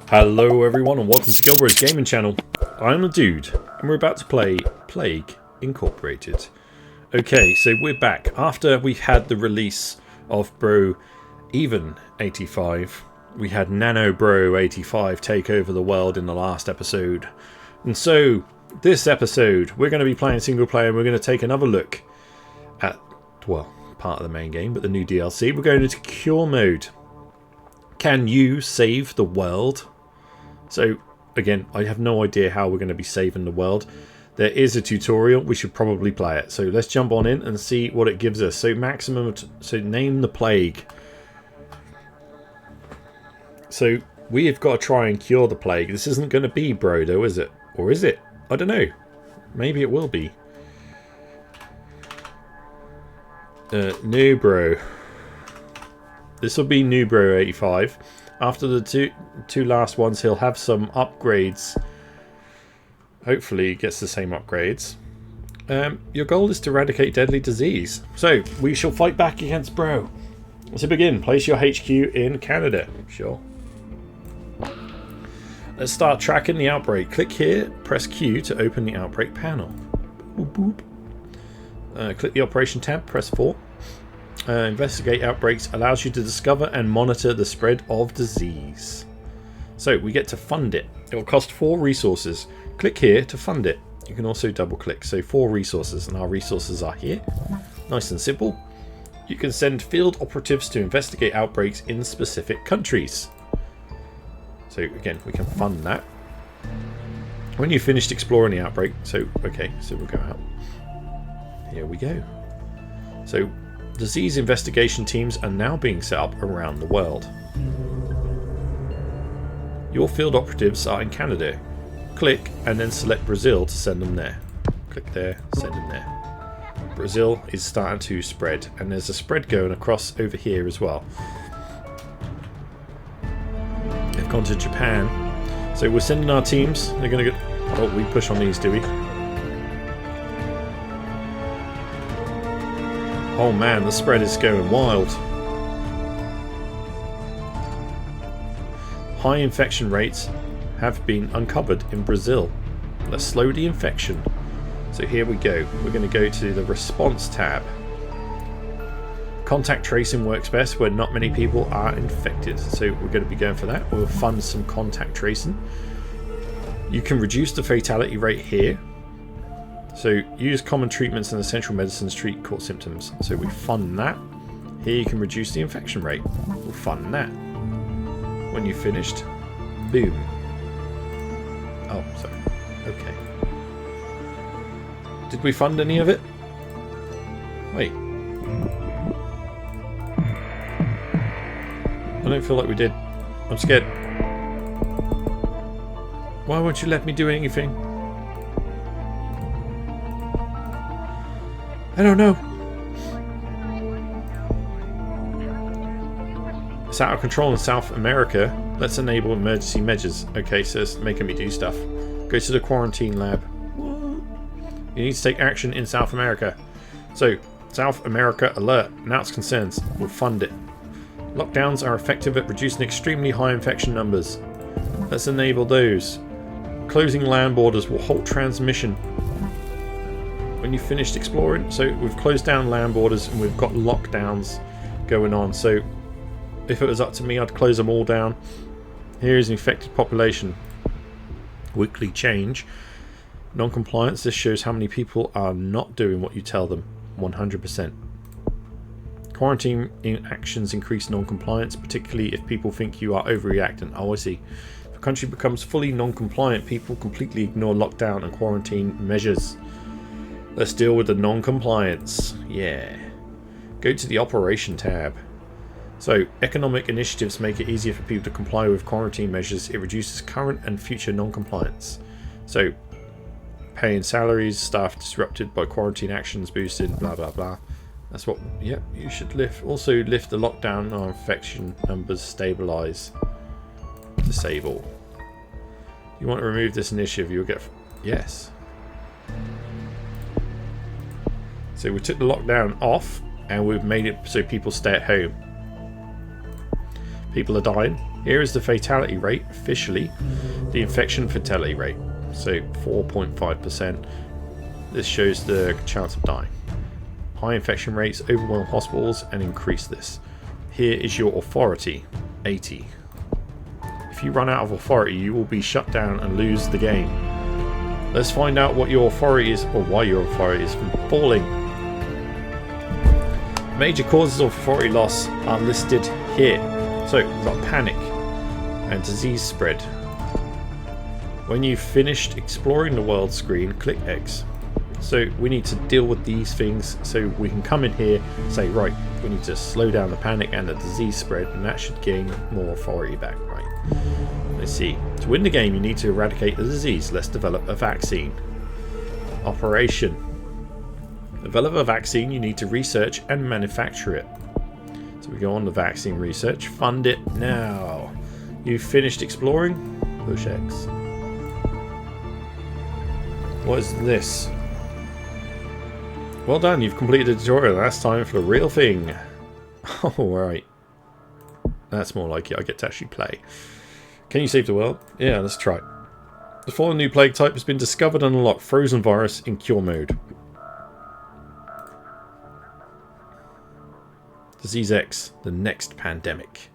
Hello everyone and welcome to GilBroz Gaming Channel. I'm a dude and we're about to play Plague Incorporated. Okay, so we're back after we've had the release of Broeven85. We had NanoBro85 take over the world in the last episode. And so, this episode, we're going to be playing single player and we're going to take another look at, well, part of the main game, but the new DLC. We're going into Cure mode. Can you save the world? So, again, I have no idea how we're going to be saving the world. There is a tutorial. We should probably play it. So let's jump on in and see what it gives us. So maximum, so name the plague. So we have got to try and cure the plague. This isn't going to be Bro though, is it? Or is it? I don't know. Maybe it will be. NewBro. This will be NewBro85. After the two last ones, he'll have some upgrades. Hopefully he gets the same upgrades. Your goal is to eradicate deadly disease. So, we shall fight back against Bro. To begin, place your HQ in Canada. Sure. Let's start tracking the outbreak. Click here, press Q to open the outbreak panel. Boop, boop. Click the operation tab, press 4. Investigate outbreaks allows you to discover and monitor the spread of disease. So we get to fund it. It will cost 4 resources. Click here to fund it. You can also double click. So 4 resources, and our resources are here. Nice and simple. You can send field operatives to investigate outbreaks in specific countries. So again, we can fund that. When you've finished exploring the outbreak, so okay, so we'll go out. Here we go. So disease investigation teams are now being set up around the world. Your field operatives are in Canada. Click and then select Brazil to send them there. Click there, send them there. Brazil is starting to spread, and there's a spread going across over here as well. They've gone to Japan. So we're sending our teams. They're going to get... Oh, we push on these, do we? Oh man, the spread is going wild. High infection rates have been uncovered in Brazil. Let's slow the infection. So here we go. We're going to go to the response tab. Contact tracing works best where not many people are infected. So we're going to be going for that. We'll fund some contact tracing. You can reduce the fatality rate here. So use common treatments and essential medicines to treat core symptoms. So we fund that. Here you can reduce the infection rate. We'll fund that. When you've finished, boom. Oh, sorry. Okay. Did we fund any of it? Wait. I don't feel like we did. I'm scared. Why won't you let me do anything? I don't know. It's out of control in South America. Let's enable emergency measures. Okay, so it's making me do stuff. Go to the quarantine lab. What? You need to take action in South America. So, South America alert. Announce concerns. We'll fund it. Lockdowns are effective at reducing extremely high infection numbers. Let's enable those. Closing land borders will halt transmission. When you finished exploring, so we've closed down land borders and we've got lockdowns going on. So if it was up to me, I'd close them all down. Here is infected population. Weekly change. Non-compliance. This shows how many people are not doing what you tell them. 100%. Quarantine actions increase non-compliance, particularly if people think you are overreacting. Oh, I see. If a country becomes fully non-compliant, people completely ignore lockdown and quarantine measures. Let's deal with the non-compliance. Yeah. Go to the operation tab. So, economic initiatives make it easier for people to comply with quarantine measures. It reduces current and future non-compliance. So, paying salaries, staff disrupted by quarantine actions boosted, blah blah blah. That's what, yeah, you should lift. Also lift the lockdown or infection numbers, stabilize, disable. You want to remove this initiative, you'll get, yes. So we took the lockdown off and we've made it so people stay at home. People are dying. Here is the fatality rate, officially. The infection fatality rate. So 4.5%. This shows the chance of dying. High infection rates overwhelm hospitals and increase this. Here is your authority, 80. If you run out of authority, you will be shut down and lose the game. Let's find out what your authority is, or why your authority is from falling. Major causes of authority loss are listed here. So we've got panic and disease spread. When you've finished exploring the world screen, click X. So we need to deal with these things, so we can come in here and say, right, we need to slow down the panic and the disease spread, and that should gain more authority back, right? Let's see. To win the game, you need to eradicate the disease. Let's develop a vaccine. Operation. Develop a vaccine, you need to research and manufacture it. So we go on to vaccine research. Fund it now. You've finished exploring? Push X. What is this? Well done, you've completed the tutorial. That's time for the real thing. Oh, right. That's more like it. I get to actually play. Can you save the world? Yeah, let's try. The following new plague type has been discovered and unlocked. Frozen virus in cure mode. Disease X, the next pandemic.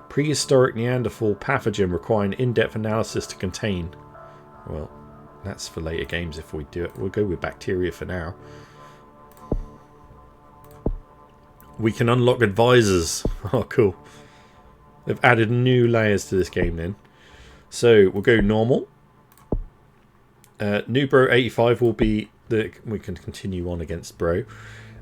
Prehistoric Neanderthal pathogen requiring in-depth analysis to contain. Well, that's for later games if we do it. We'll go with bacteria for now. We can unlock advisors. Oh, cool. They've added new layers to this game then. So we'll go normal. NewBro85 will be the... We can continue on against Bro.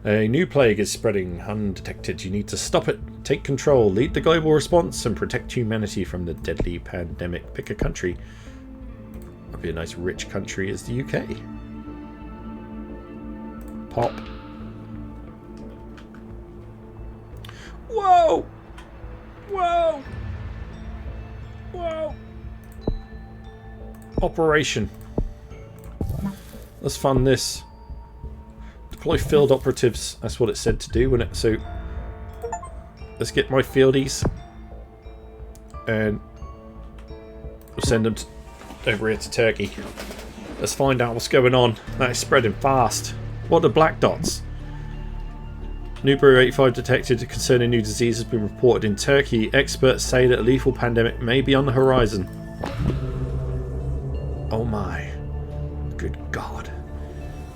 A new plague is spreading undetected. You need to stop it. Take control. Lead the global response and protect humanity from the deadly pandemic. Pick a country. That'd be a nice rich country as the UK. Pop. Whoa! Whoa! Whoa! Operation. Let's fund this. Deploy field operatives. That's what it said to do, wasn't it? So let's get my fieldies and we'll send them over here to Turkey. Let's find out what's going on. That is spreading fast. What are the black dots? NewBro85 detected concerning new disease has been reported in Turkey. Experts say that a lethal pandemic may be on the horizon. Oh my. Good God.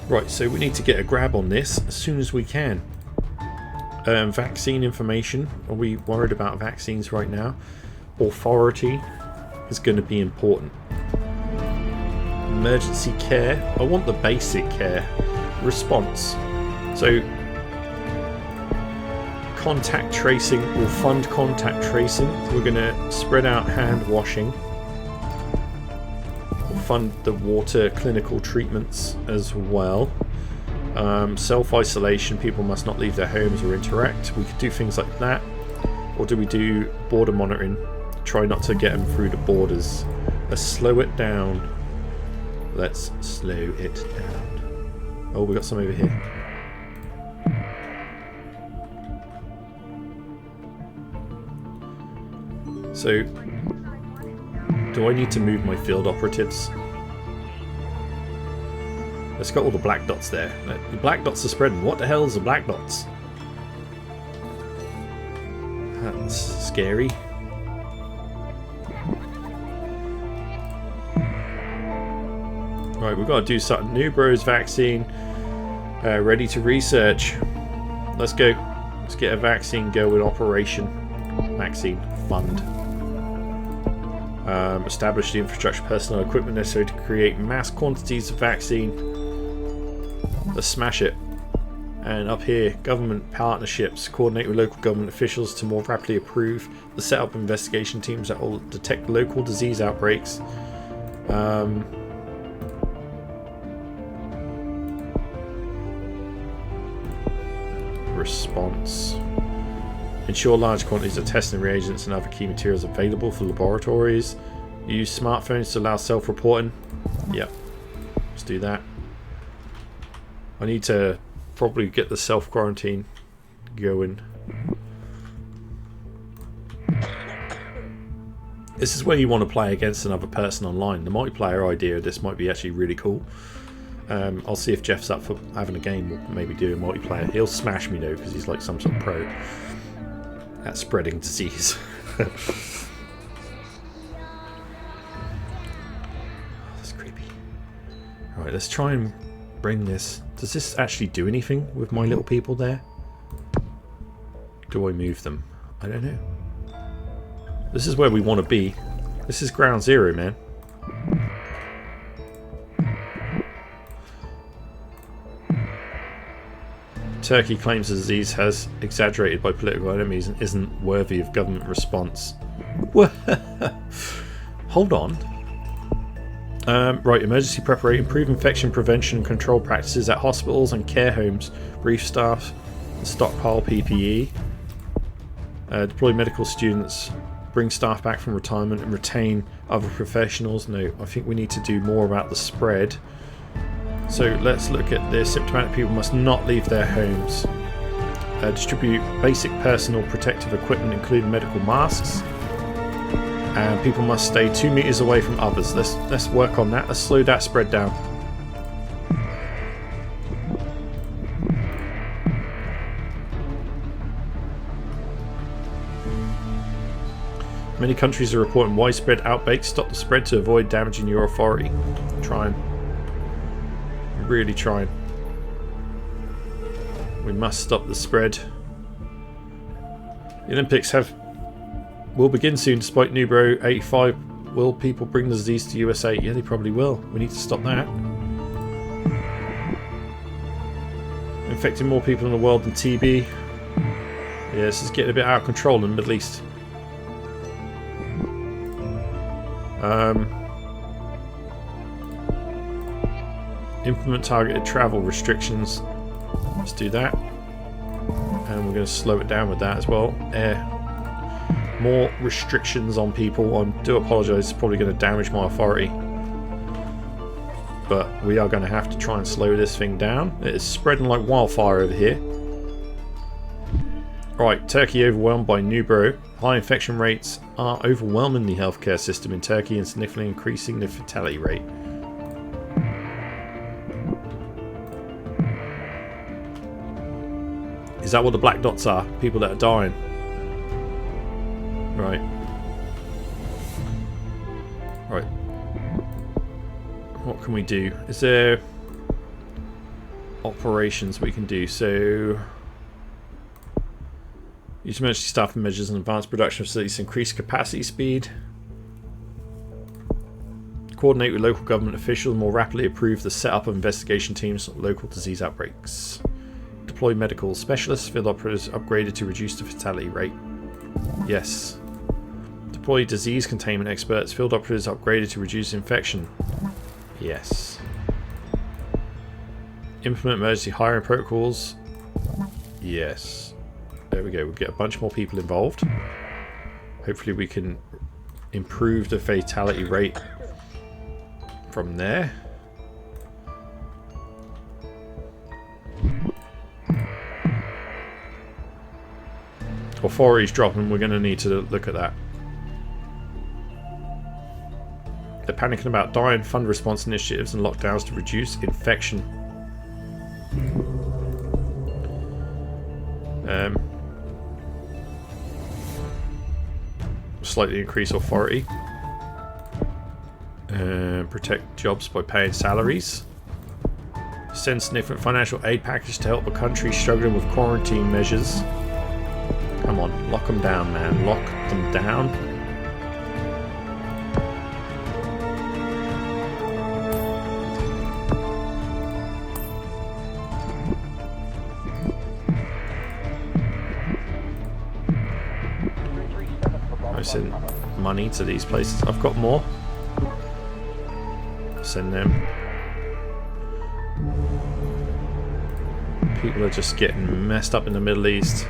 Right, so we need to get a grab on this as soon as we can. Vaccine information. Are we worried about vaccines right now? Authority is going to be important. Emergency care. I want the basic care. Response. So contact tracing. We'll fund contact tracing. We're going to spread out hand washing. We'll fund the water clinical treatments as well. Self-isolation. People must not leave their homes or interact. We could do things like that. Or do we do border monitoring? Try not to get them through the borders. Let's slow it down. Let's slow it down. Oh, we got some over here. So, do I need to move my field operatives? Let's got all the black dots there. The black dots are spreading. What the hell is the black dots? That's scary. Right, we've got to do something. NewBro's vaccine. Ready to research. Let's go. Let's get a vaccine going. Operation. Vaccine. Fund. Establish the infrastructure, personnel, equipment necessary to create mass quantities of vaccine. Let's smash it. And up here, government partnerships. Coordinate with local government officials to more rapidly approve the set up investigation teams that will detect local disease outbreaks. Response. Ensure large quantities of testing reagents and other key materials available for laboratories. Use smartphones to allow self-reporting. Yep. Let's do that. I need to probably get the self-quarantine going. This is where you want to play against another person online. The multiplayer idea of this might be actually really cool. I'll see if Jeff's up for having a game or maybe do a multiplayer. He'll smash me though because he's like some sort of pro at spreading disease. That's creepy. Alright, let's try and bring this. Does this actually do anything with my little people there? Do I move them? I don't know. This is where we want to be. This is ground zero, man. Turkey claims the disease has exaggerated by political enemies and isn't worthy of government response. Hold on. Right, emergency preparation, improve infection prevention and control practices at hospitals and care homes, brief staff, and stockpile PPE. Deploy medical students, bring staff back from retirement and retain other professionals. No, I think we need to do more about the spread. So let's look at this. Symptomatic people must not leave their homes. Distribute basic personal protective equipment including medical masks. And people must stay 2 meters away from others. Let's work on that. Let's slow that spread down. Many countries are reporting widespread outbreaks. Stop the spread to avoid damaging your authority. Trying. Really trying. We must stop the spread. The Olympics will begin soon despite NewBro85. Will people bring the disease to USA? Yeah, they probably will. We need to stop that. Infecting more people in the world than TB. Yeah, this is getting a bit out of control in the Middle East. Implement targeted travel restrictions. Let's do that. And we're going to slow it down with that as well. More restrictions on people. I do apologise, it's probably going to damage my authority. But we are going to have to try and slow this thing down. It is spreading like wildfire over here. Right, Turkey overwhelmed by NewBro. High infection rates are overwhelming the healthcare system in Turkey and significantly increasing the fatality rate. Is that what the black dots are? People that are dying. Right. Right. What can we do? Is there operations we can do? So use emergency staffing measures and advanced production facilities to increase capacity speed. Coordinate with local government officials more rapidly approve the setup of investigation teams for local disease outbreaks. Deploy medical specialists, field operatives upgraded to reduce the fatality rate. Yes. Deploy disease containment experts, field operatives upgraded to reduce infection. Yes. Implement emergency hiring protocols. Yes. There we go. We'll get a bunch more people involved. Hopefully we can improve the fatality rate from there. Authorities dropping, we're going to need to look at that. They're panicking about dying, fund response initiatives and lockdowns to reduce infection. Slightly increase authority. Protect jobs by paying salaries. Send significant financial aid package to help a country struggling with quarantine measures. Come on, lock them down, man. Lock them down. I send money to these places. I've got more. Send them. People are just getting messed up in the Middle East.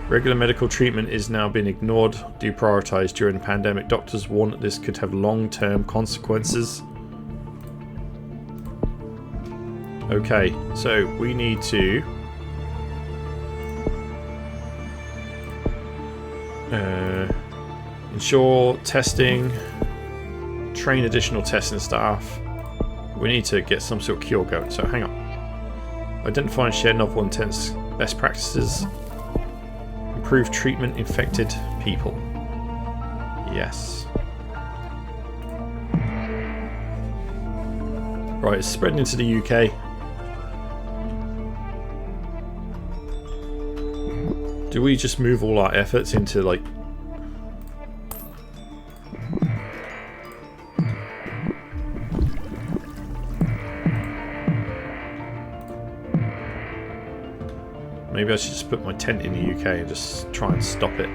Regular medical treatment is now being ignored, deprioritized during the pandemic. Doctors warn that this could have long-term consequences. Okay, so we need to Ensure testing. Train additional testing staff. We need to get some sort of cure going, so hang on. Identify and share novel intense best practices. Improve treatment infected people. Yes. Right, it's spreading into the UK. Do we just move all our efforts into like... Maybe I should just put my tent in the UK and just try and stop it.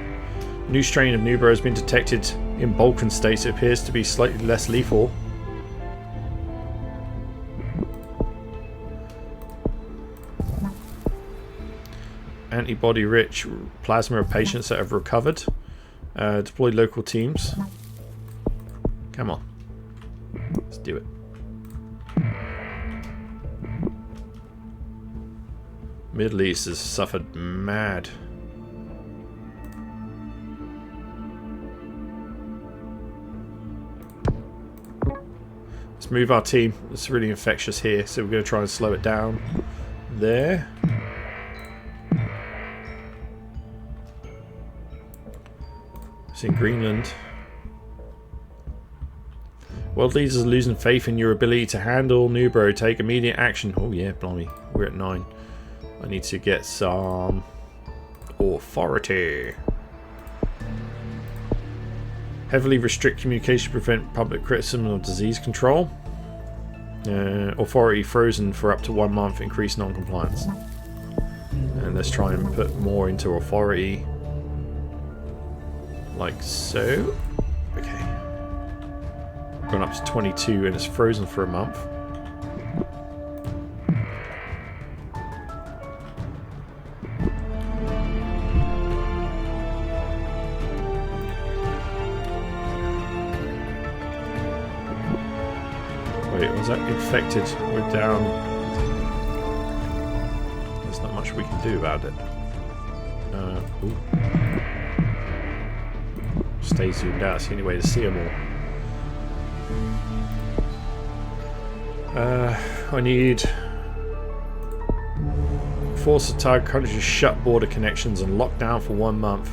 New strain of NewBro has been detected in Balkan states. It appears to be slightly less lethal. Antibody-rich plasma of patients that have recovered. Deploy local teams. Come on. Let's do it. Middle East has suffered mad. Let's move our team. It's really infectious here, so we're going to try and slow it down. There. It's in Greenland. World leaders are losing faith in your ability to handle NewBro. Take immediate action. Oh yeah, blimey. We're at 9. I need to get some authority. Heavily restrict communication to prevent public criticism of disease control. Authority frozen for up to 1 month. Increase non-compliance. And let's try and put more into authority. Like so. Okay. Gone up to 22 and it's frozen for a month. Wait, was that infected? We're down. There's not much we can do about it. Ooh. Stay zoomed out, it's the only way to see them all. I need... Force the target country to shut border connections and lock down for 1 month.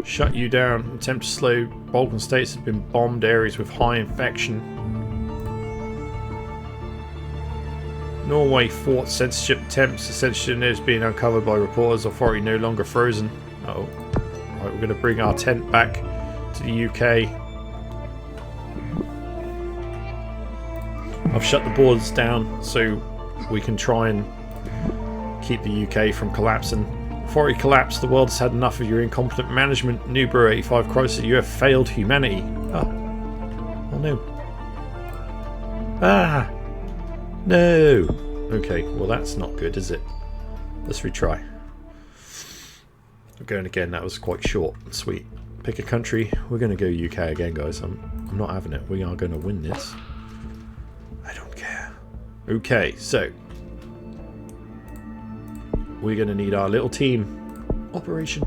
Shut you down. Attempt to slow. Balkan states have been bombed areas with high infection. Norway fought censorship attempts. The censorship is being uncovered by reporters. Authority no longer frozen. Uh-oh. Right, we're going to bring our tent back to the UK. I've shut the borders down so we can try and keep the UK from collapsing. Authority collapsed. The world has had enough of your incompetent management. NewBro85 crisis. You have failed humanity. Oh. Oh no. Ah. No. Okay, well that's not good, is it? Let's retry. I'm going again. That was quite short and sweet. Pick a country. We're going to go UK again, guys. I'm not having it. We are going to win this. I don't care. Okay, so we're going to need our little team operation.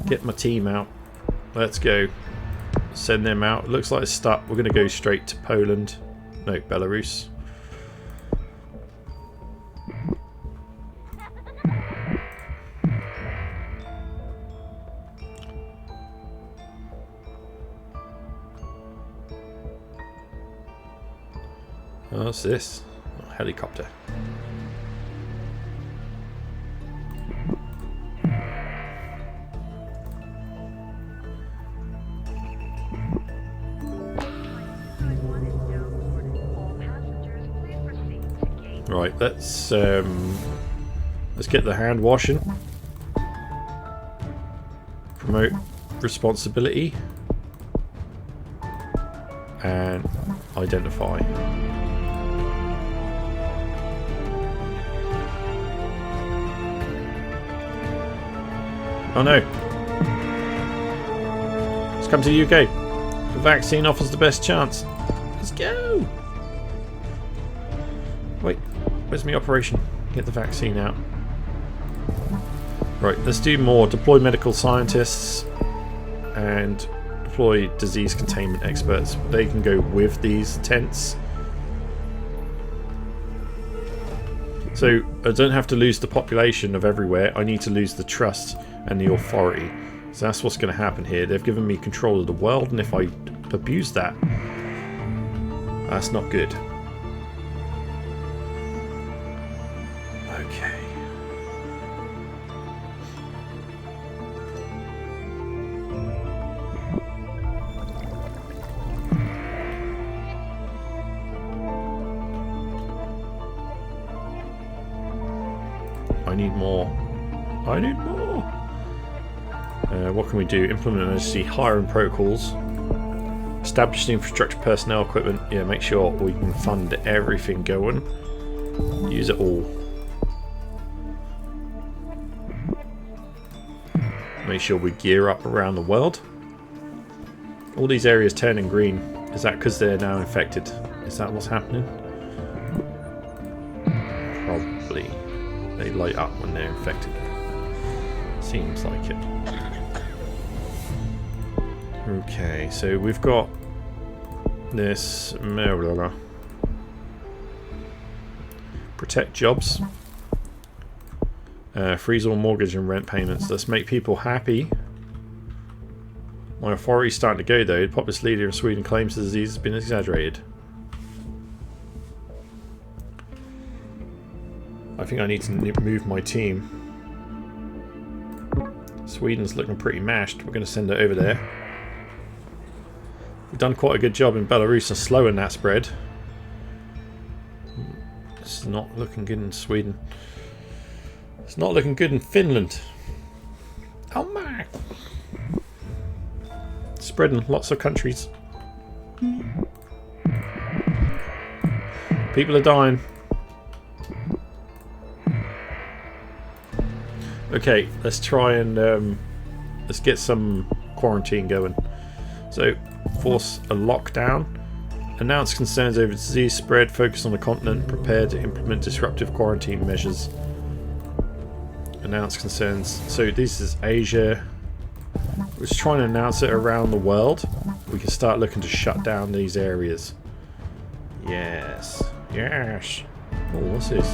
Get my team out. Let's go. Send them out. Looks like it's stuck. We're going to go straight to Poland. No, Belarus. What's this? Oh, helicopter. Right, let's get the hand washing. Promote responsibility and identify. Oh no. Let's come to the UK. The vaccine offers the best chance. Let's go. Where's my operation? Get the vaccine out. Right, let's do more. Deploy medical scientists and deploy disease containment experts. They can go with these tents. So I don't have to lose the population of everywhere. I need to lose the trust and the authority. So that's what's going to happen here. They've given me control of the world, and if I abuse that, that's not good. Okay. I need more. I need more. What can we do? Implement emergency hiring protocols. Establish the infrastructure, personnel, equipment. Yeah, make sure we can fund everything going. Use it all. Make sure we gear up around the world. All these areas turning green. Is that because they're now infected? Is that what's happening? Probably. They light up when they're infected. Seems like it. Okay, so we've got this. Protect jobs. Freeze all mortgage and rent payments. Let's make people happy. My authority's starting to go though. The populist leader in Sweden claims the disease has been exaggerated. I think I need to move my team. Sweden's looking pretty mashed. We're going to send it over there. We've done quite a good job in Belarus of slowing that spread. It's not looking good in Sweden. It's not looking good in Finland. Oh my! Spreading lots of countries. People are dying. Okay, let's try and let's get some quarantine going. So, force a lockdown. Announce concerns over disease spread. Focus on the continent. Prepare to implement disruptive quarantine measures. Announce concerns. So this is Asia. We're just trying to announce it around the world. We can start looking to shut down these areas. Yes. Yes. Oh, what's this?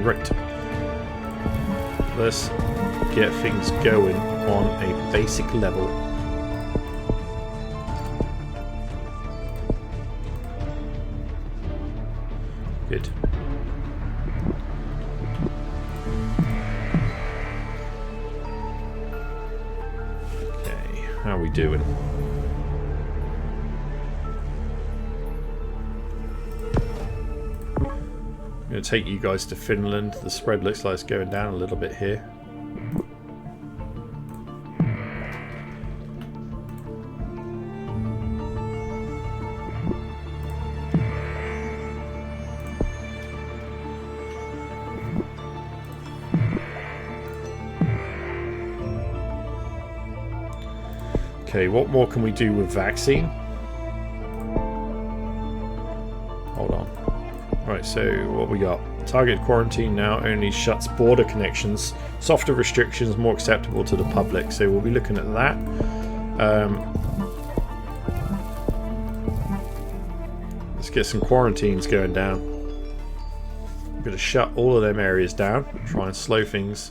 Right. Let's get things going on a basic level. Good. Okay, how are we doing? I'm going to take you guys to Finland. The spread looks like it's going down a little bit here. Okay, what more can we do with vaccine? Hold on. Right, so what we got? Target quarantine now only shuts border connections. Softer restrictions, more acceptable to the public. So we'll be looking at that. Let's get some quarantines going down. I'm going to shut all of them areas down. Try and slow things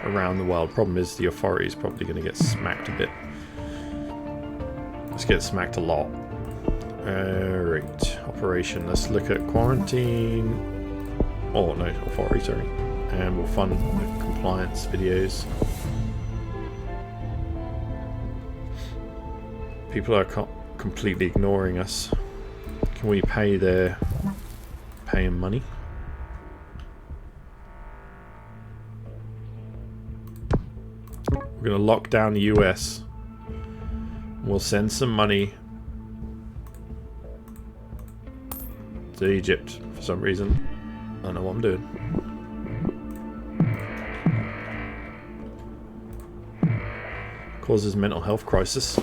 around the world. Problem is the authority is probably going to get smacked a bit. Let's get smacked a lot. Right, operation. Let's look at quarantine. Oh no, authority, sorry. And we'll fund the compliance videos. People are completely ignoring us. Can we pay their paying money? We're going to lock down the US. We'll send some money to Egypt for some reason. I don't know what I'm doing. Causes mental health crisis.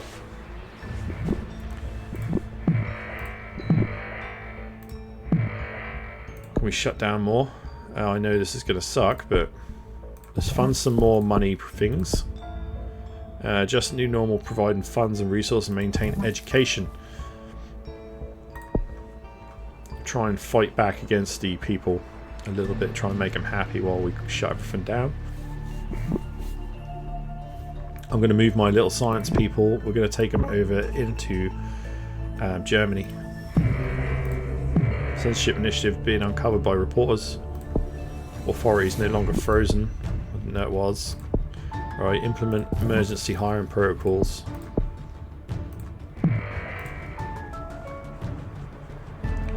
we shut down more? I know this is going to suck, but let's fund some more money things. Just new normal, providing funds and resources and maintain education. Try and fight back against the people a little bit, try and make them happy while we shut everything down. I'm going to move my little science people. We're going to take them over into Germany. Censorship initiative being uncovered by reporters. Authorities no longer frozen. I didn't know it was. Right, implement emergency hiring protocols.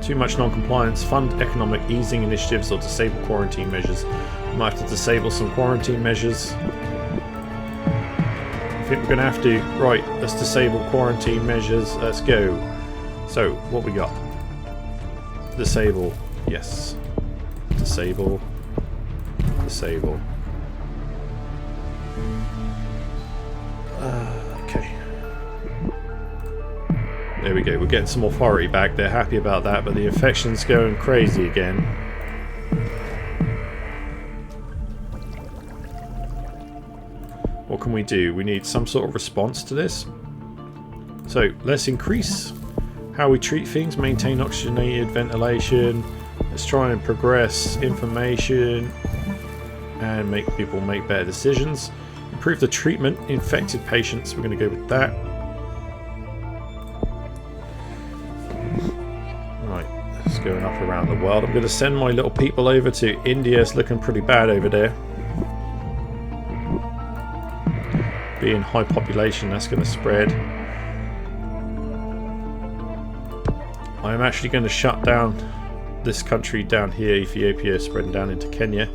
Too much non-compliance. Fund economic easing initiatives or disable quarantine measures. We might have to disable some quarantine measures. I think we're going to have to. Right, let's disable quarantine measures. Let's go. So, what we got? Disable. Yes. Disable. Disable. Okay. There we go. We're getting some authority back. They're happy about that, but the infection's going crazy again. What can we do? We need some sort of response to this. So let's increase how we treat things, maintain oxygenated ventilation. Let's try and progress information and make people make better decisions. Improve the treatment infected patients. We're going to go with that. Right, it's going up around the world. I'm going to send my little people over to India. It's looking pretty bad over there. Being high population, that's going to spread. I'm actually going to shut down this country down here, Ethiopia, spreading down into Kenya.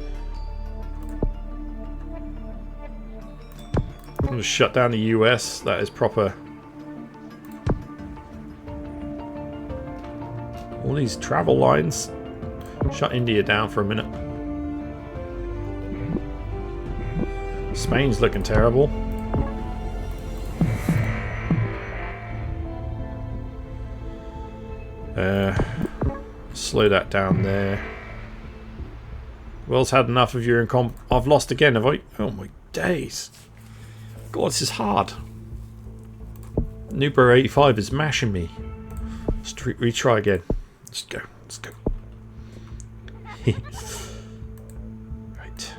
I'm going to shut down the US. That is proper. All these travel lines. Shut India down for a minute. Spain's looking terrible. Slow that down there. World's had enough of your I've lost again, have I? Oh my days. God, this is hard. NewBro85 is mashing me. Let's retry again. Let's go. Let's go. Right.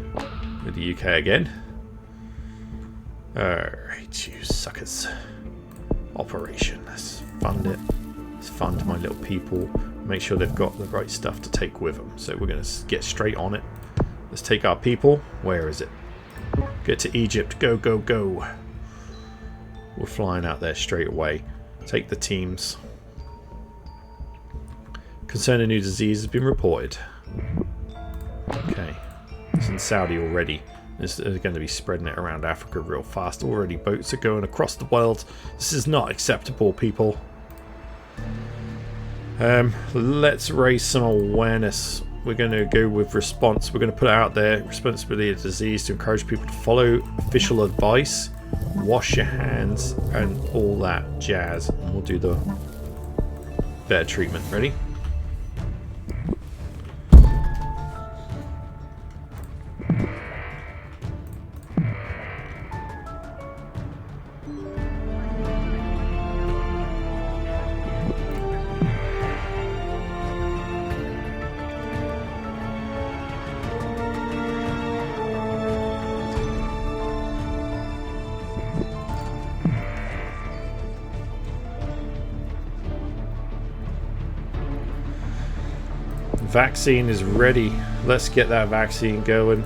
With the UK again. Alright, you suckers. Operation. Let's fund it. Let's fund my little people. Make sure they've got the right stuff to take with them. So we're going to get straight on it. Let's take our people. Where is it? Get to Egypt. Go, go, go. We're flying out there straight away. Take the teams. Concerning new disease has been reported. Okay. It's in Saudi already. They're going to be spreading it around Africa real fast. Already boats are going across the world. This is not acceptable, people. Let's raise some awareness. We're going to go with response. We're going to put it out there. Responsibility of disease to encourage people to follow official advice. Wash your hands and all that jazz. And we'll do the better treatment. Ready? Vaccine is ready. Let's get that vaccine going.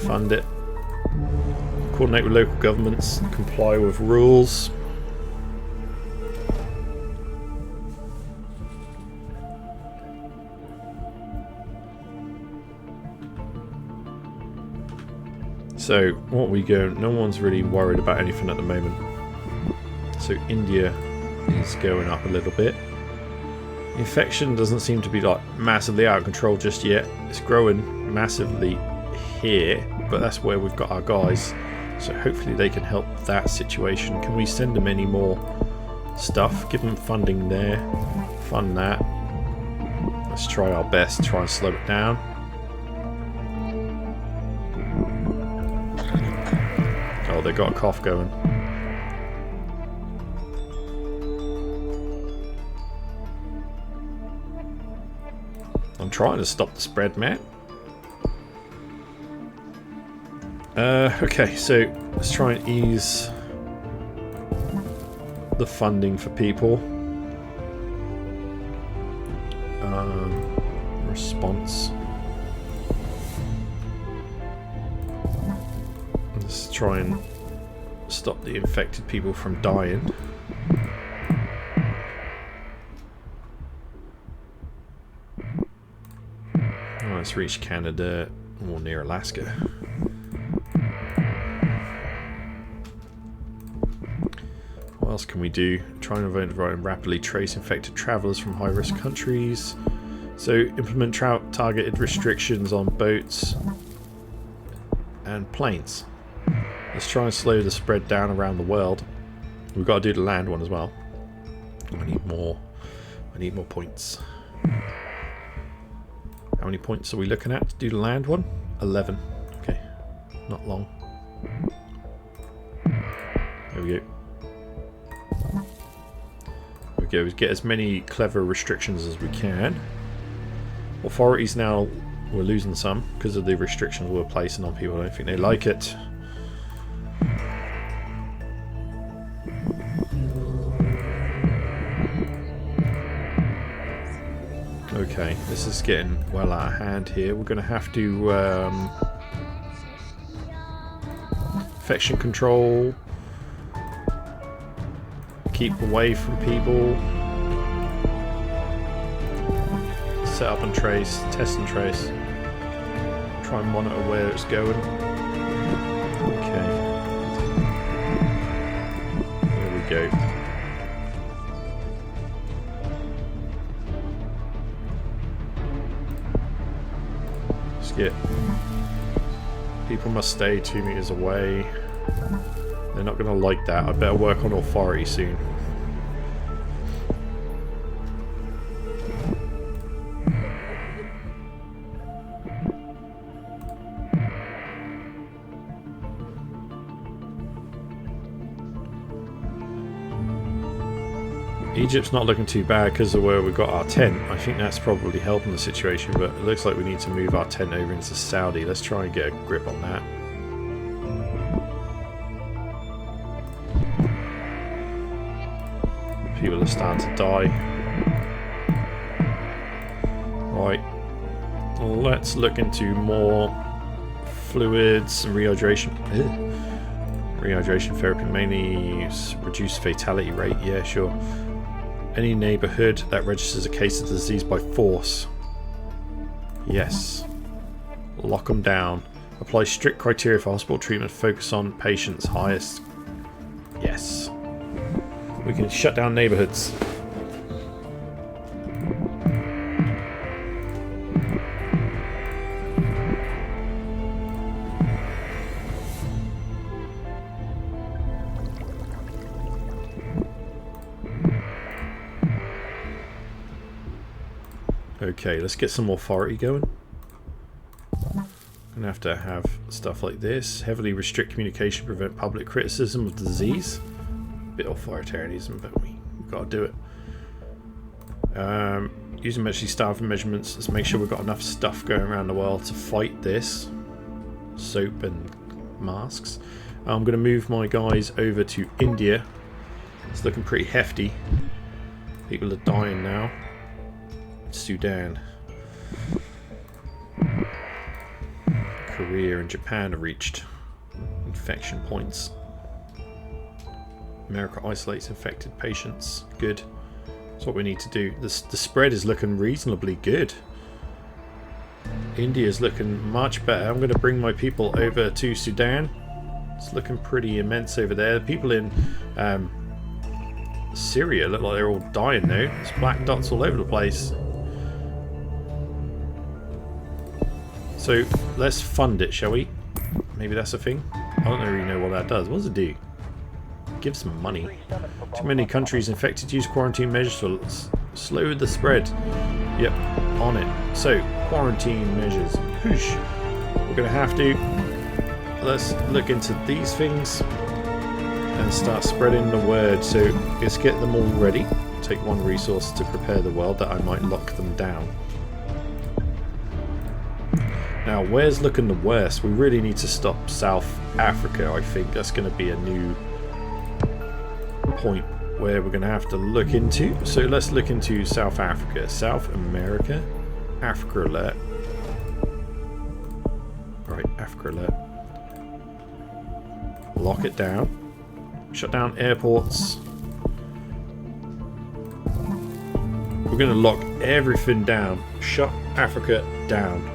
Fund it. Coordinate with local governments. Comply with rules. So what we go, no one's really worried about anything at the moment. So India is going up a little bit. Infection doesn't seem to be like massively out of control just yet. It's growing massively here, but that's where we've got our guys. So hopefully they can help that situation. Can we send them any more stuff? Give them funding there. Fund that. Let's try our best to try and slow it down. Oh, they got a cough going. I'm trying to stop the spread, man. Okay, so let's try and ease the funding for people. Response. Let's try and stop the infected people from dying. Oh, let's reach Canada or near Alaska. What else can we do? Try and rapidly trace infected travellers from high-risk countries. So implement targeted restrictions on boats and planes. Let's try and slow the spread down around the world. We've got to do the land one as well. I need more. I need more points. How many points are we looking at to do the land one? 11. Okay, not long. There we go. There we go. Get as many clever restrictions as we can. Authorities now, we're losing some because of the restrictions we're placing on people. I don't think they like it. Okay, this is getting well out of hand here. We're going to have to infection control, keep away from people. Set up and trace, test and trace. Try and monitor where it's going. Okay. There we go. Let's get... People must stay 2 meters away. They're not going to like that. I better work on authority soon. Egypt's not looking too bad because of where we got our tent. I think that's probably helping the situation, but it looks like we need to move our tent over into Saudi. Let's try and get a grip on that. People are starting to die. Right. Let's look into more fluids and rehydration. Rehydration therapy, mainly reduce fatality rate. Yeah, sure. Any neighbourhood that registers a case of disease by force. Yes. Lock them down. Apply strict criteria for hospital treatment. Focus on patients' highest. Yes. We can shut down neighbourhoods. Okay, let's get some authority going. Gonna have to have stuff like this. Heavily restrict communication, prevent public criticism of the disease. Bit authoritarianism, but we've got to do it. Using emergency staffing measurements. Let's make sure we've got enough stuff going around the world to fight this. Soap and masks. I'm going to move my guys over to India. It's looking pretty hefty. People are dying now. Sudan. Korea and Japan have reached infection points. America isolates infected patients. Good. That's what we need to do. The spread is looking reasonably good. India's looking much better. I'm going to bring my people over to Sudan. It's looking pretty immense over there. People in Syria look like they're all dying now. There's black dots all over the place. So let's fund it, shall we? Maybe that's a thing. I don't really know what that does. What does it do? Give some money. Too many countries infected use quarantine measures to slow the spread. Yep. on it. So, quarantine measures. Whoosh. We're going to have to... Let's look into these things and start spreading the word. So, let's get them all ready. Take one resource to prepare the world that I might lock them down. Now, where's looking the worst? We really need to stop South Africa. I think that's going to be a new point where we're going to have to look into. So let's look into South Africa. South America. Africa alert. Right, Africa alert. Lock it down. Shut down airports. We're going to lock everything down. Shut Africa down.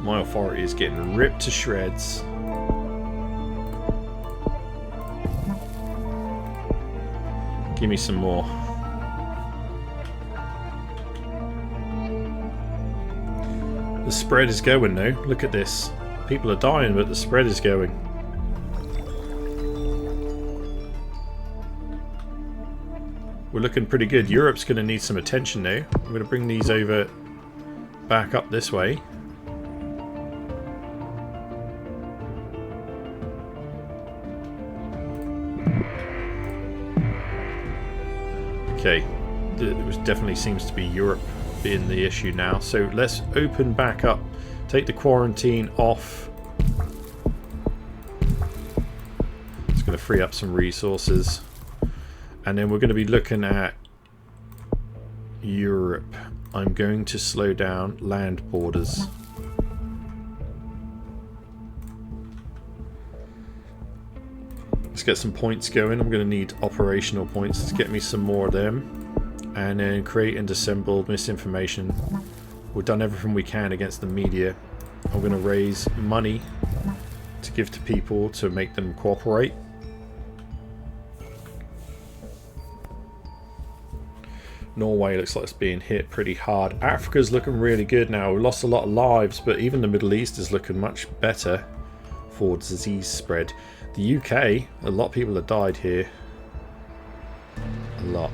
My authority is getting ripped to shreds. Give me some more. The spread is going now. Look at this. People are dying, but the spread is going. We're looking pretty good. Europe's going to need some attention now. I'm going to bring these over back up this way. Okay, it definitely seems to be Europe being the issue now. So let's open back up. Take the quarantine off. It's going to free up some resources. And then we're going to be looking at Europe. I'm going to slow down land borders. Let's get some points going. I'm going to need operational points. Let's get me some more of them. And then create and dissemble misinformation. We've done everything we can against the media. I'm going to raise money to give to people to make them cooperate. Norway looks like it's being hit pretty hard. Africa's looking really good now. We lost a lot of lives, but even the Middle East is looking much better for disease spread. The UK, a lot of people have died here. A lot.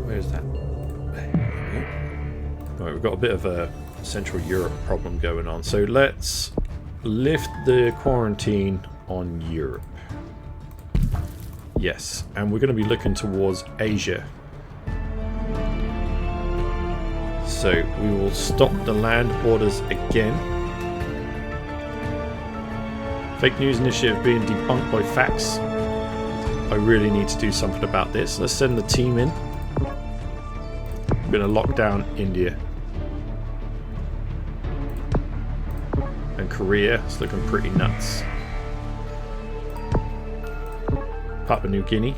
Where's that? Right, we've got a bit of a Central Europe problem going on. So let's lift the quarantine on Europe. Yes, and we're going to be looking towards Asia. So we will stop the land borders again. Fake news initiative being debunked by facts. I really need to do something about this. Let's send the team in. I'm going to lock down India. And Korea. It's looking pretty nuts. Papua New Guinea.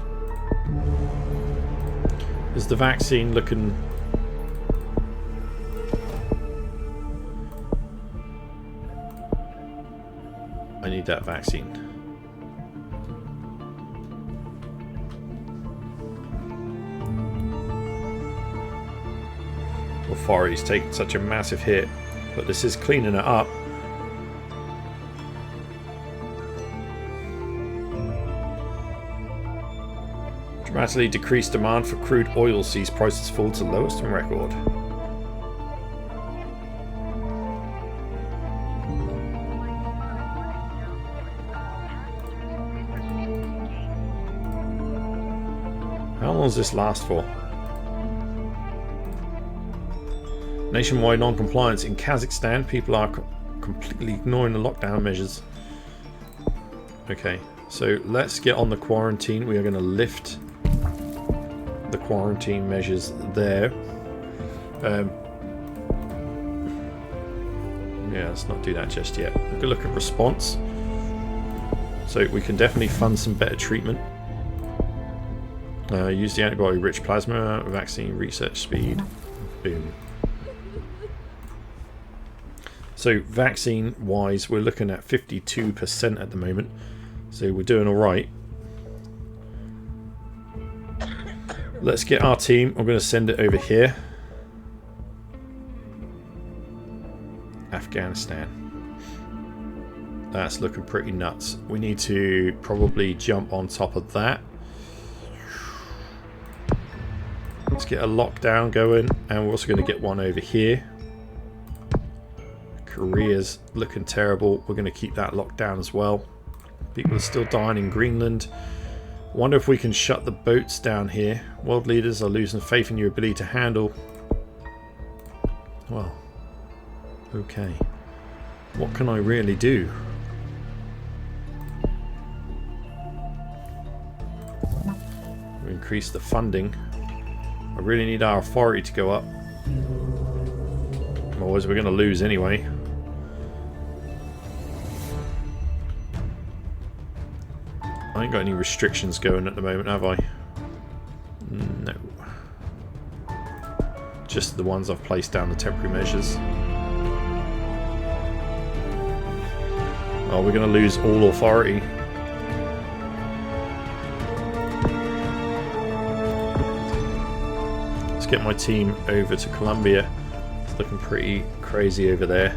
Is the vaccine looking... I need that vaccine. Authorities taking such a massive hit, but this is cleaning it up. Dramatically decreased demand for crude oil sees prices fall to lowest on record. How long does this last for? Nationwide non-compliance in Kazakhstan. People are completely ignoring the lockdown measures. Okay, so let's get on the quarantine. We are going to lift the quarantine measures there. Yeah, let's not do that just yet. We're going to look at response. So we can definitely fund some better treatment. Use the antibody-rich plasma, vaccine research speed. Boom. So vaccine-wise, we're looking at 52% at the moment. So we're doing all right. Let's get our team. I'm going to send it over here. Afghanistan. That's looking pretty nuts. We need to probably jump on top of that. Let's get a lockdown going, and we're also going to get one over here. Korea's looking terrible. We're going to keep that locked down as well. People are still dying in Greenland. Wonder if we can shut the boats down here. World leaders are losing faith in your ability to handle. Well, okay. What can I really do? We increase the funding. I really need our authority to go up. Otherwise we're going to lose anyway. I ain't got any restrictions going at the moment, have I? No. Just the ones I've placed down, the temporary measures. Oh, we're going to lose all authority. Let's get my team over to Colombia. It's looking pretty crazy over there.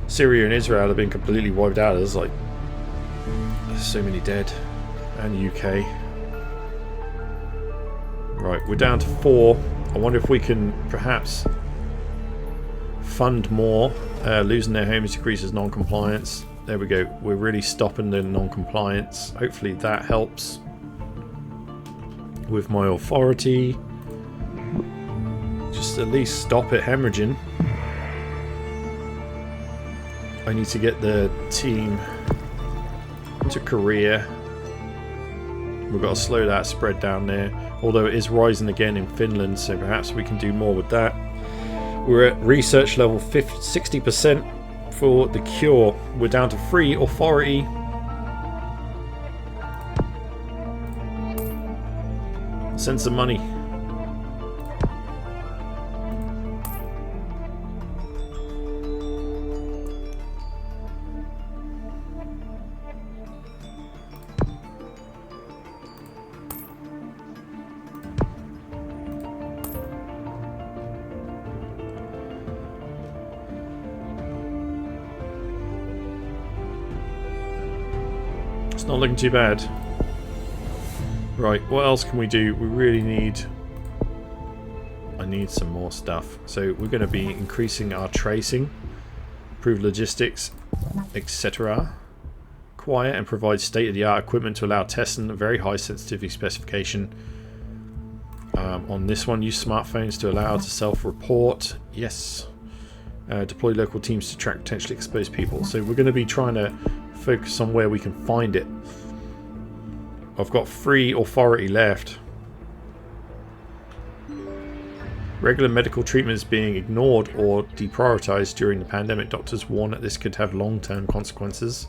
Syria and Israel have been completely wiped out. There's like so many dead. And UK. Right, we're down to 4. I wonder if we can perhaps fund more. Losing their homes decreases non-compliance. There we go. We're really stopping the non-compliance. Hopefully that helps with my authority. Just at least stop it hemorrhaging. I need to get the team to Korea. We've got to slow that spread down there. Although it is rising again in Finland, so perhaps we can do more with that. We're at research level 60% for the cure. We're down to 3 authority. Send some money. It's not looking too bad. Right, what else can we do? We really need... I need some more stuff. So we're going to be increasing our tracing, improve logistics, etc. Acquire and provide state-of-the-art equipment to allow testing a very high sensitivity specification. On this one, use smartphones to allow to self-report. Yes. Deploy local teams to track potentially exposed people. So we're going to be trying to focus on where we can find it. I've got 3 authority left. Regular medical treatment is being ignored or deprioritized during the pandemic. Doctors warn that this could have long-term consequences.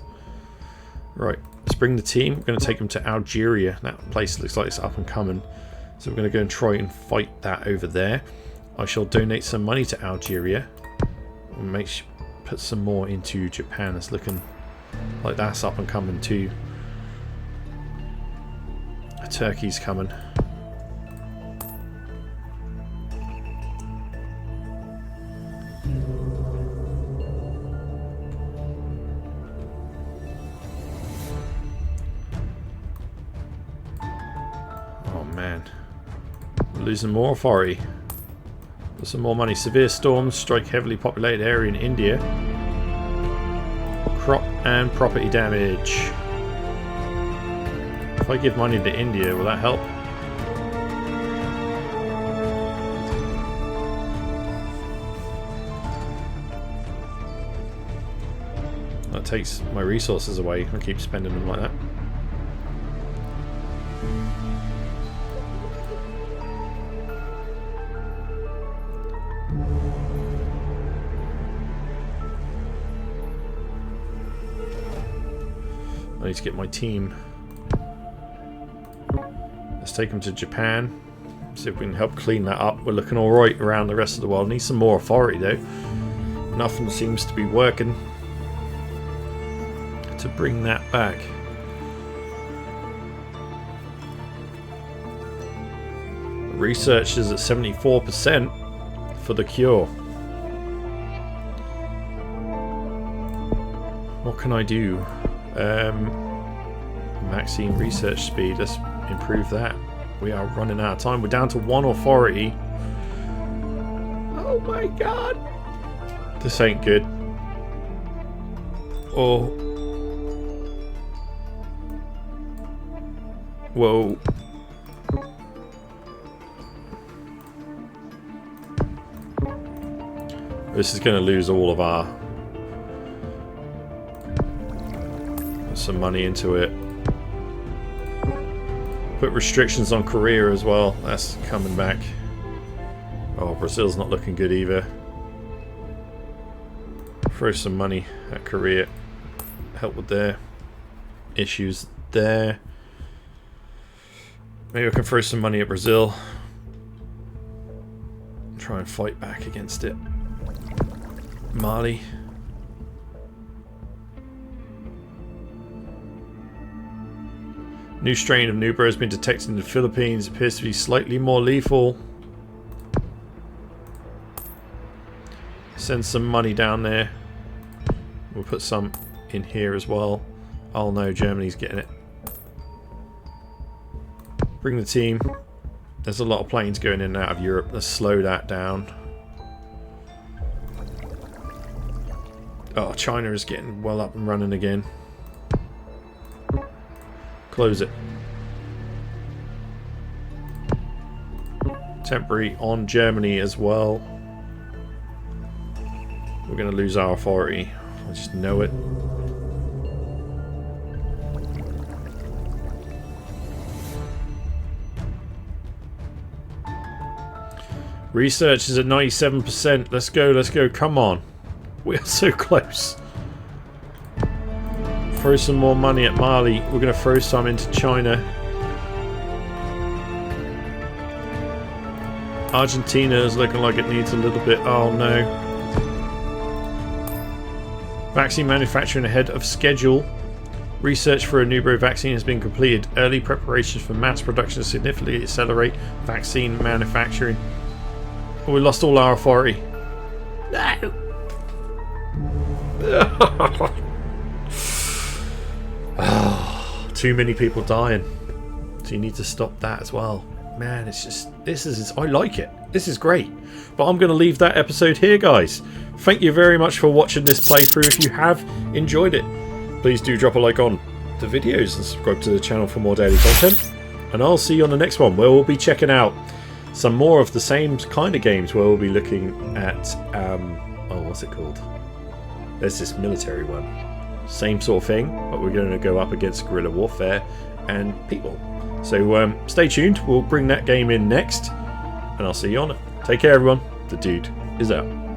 Right, let's bring the team. We're going to take them to Algeria. That place looks like it's up and coming. So we're going to go and try and fight that over there. I shall donate some money to Algeria. And put some more into Japan. It's looking like that's up and coming too. Turkey's coming. Oh man, we're losing more authority. There's some more money. Severe storms strike heavily populated area in India. Crop and property damage. If I give money to India, will that help? That takes my resources away. I keep spending them like that. I need to get my team. Let's take them to Japan. See if we can help clean that up. We're looking alright around the rest of the world. Need some more authority though. Nothing seems to be working to bring that back. Research is at 74% for the cure. What can I do? Vaccine research speed. Let's improve that. We are running out of time. We're down to 1 authority. Oh my god. This ain't good. Oh. Whoa. This is going to lose all of our... Put some money into it. Put restrictions on Korea as well. That's coming back. Oh, Brazil's not looking good either. Throw some money at Korea. Help with their issues there. Maybe I can throw some money at Brazil. Try and fight back against it. Mali. New strain of NewBro has been detected in the Philippines. Appears to be slightly more lethal. Send some money down there. We'll put some in here as well. Oh no, Germany's getting it. Bring the team. There's a lot of planes going in and out of Europe. Let's slow that down. Oh, China is getting well up and running again. Close it. Temporary on Germany as well. We're going to lose our authority. I just know it. Research is at 97%. Let's go, let's go. Come on. We are so close. Throw some more money at Mali. We're going to throw some into China. Argentina is looking like it needs a little bit. Oh no. Vaccine manufacturing ahead of schedule. Research for a NewBro vaccine has been completed. Early preparations for mass production significantly accelerate vaccine manufacturing. Oh, we lost all our authority. No. Oh, too many people dying. So you need to stop that as well. Man, it's just... I like it. This is great. But I'm going to leave that episode here, guys. Thank you very much for watching this playthrough. If you have enjoyed it, please do drop a like on the videos and subscribe to the channel for more daily content. And I'll see you on the next one, where we'll be checking out some more of the same kind of games, where we'll be looking at... oh, what's it called? There's this military one. Same sort of thing, but we're going to go up against guerrilla warfare and people. So stay tuned. We'll bring that game in next, and I'll see you on it. Take care, everyone. The dude is out.